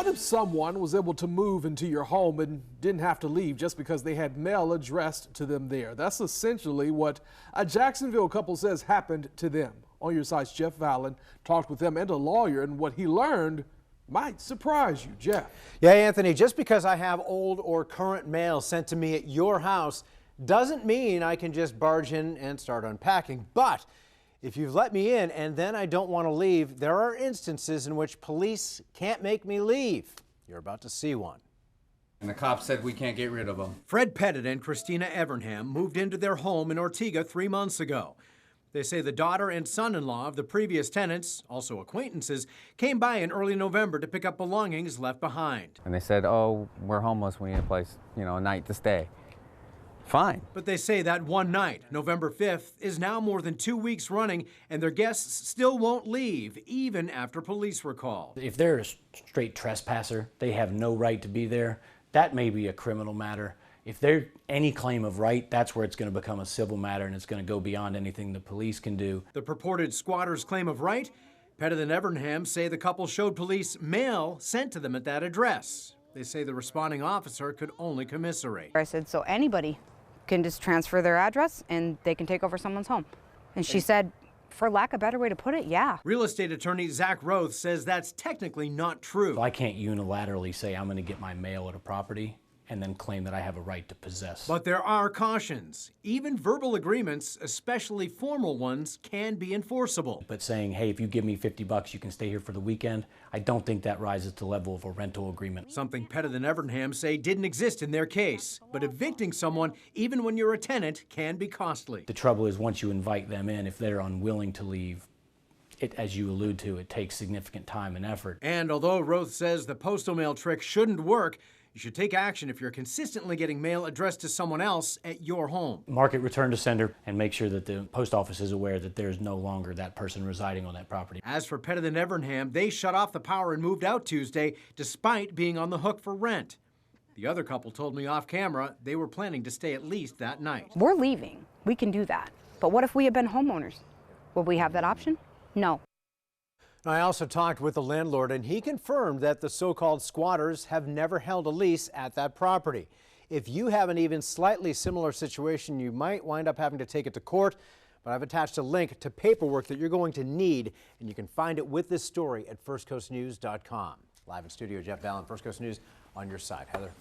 What if someone was able to move into your home and didn't have to leave just because they had mail addressed to them there? That's essentially what a Jacksonville couple says happened to them. On Your Side's Jeff Vallon talked with them and a lawyer, and what he learned might surprise you. Jeff. Yeah, Anthony, just because I have old or current mail sent to me at your house doesn't mean I can just barge in and start unpacking. But if you've let me in and then I don't want to leave, there are instances in which police can't make me leave. You're about to see one. And the cops said we can't get rid of them. Fred Pettit and Christina Evernham moved into their home in Ortega 3 months ago. They say the daughter and son-in-law of the previous tenants, also acquaintances, came by in early November to pick up belongings left behind. And they said, oh, we're homeless, we need a place, a night to stay. Fine. But they say that one night, November 5th, is now more than 2 weeks running, and their guests still won't leave, even after police were called. If they're a straight trespasser, they have no right to be there. That may be a criminal matter. If they're any claim of right, that's where it's going to become a civil matter, and it's going to go beyond anything the police can do. The purported squatter's claim of right? Pettit and Evernham say the couple showed police mail sent to them at that address. They say the responding officer could only commiserate. I said, so anybody can just transfer their address and they can take over someone's home. And she said, for lack of a better way to put it, yeah. Real estate attorney Zach Roth says that's technically not true. So I can't unilaterally say I'm going to get my mail at a property and then claim that I have a right to possess. But there are cautions. Even verbal agreements, especially formal ones, can be enforceable. But saying, hey, if you give me $50, you can stay here for the weekend, I don't think that rises to the level of a rental agreement. Something Pettit and Evernham say didn't exist in their case. But evicting someone, even when you're a tenant, can be costly. The trouble is once you invite them in, if they're unwilling to leave, as you allude to, it takes significant time and effort. And although Roth says the postal mail trick shouldn't work, you should take action if you're consistently getting mail addressed to someone else at your home. Mark it return to sender and make sure that the post office is aware that there's no longer that person residing on that property. As for Pettit and Evernham, they shut off the power and moved out Tuesday despite being on the hook for rent. The other couple told me off camera they were planning to stay at least that night. We're leaving. We can do that. But what if we had been homeowners? Would we have that option? No. I also talked with the landlord, and he confirmed that the so-called squatters have never held a lease at that property. If you have an even slightly similar situation, you might wind up having to take it to court, but I've attached a link to paperwork that you're going to need, and you can find it with this story at firstcoastnews.com. Live in studio, Jeff Vallon, First Coast News, on your side. Heather.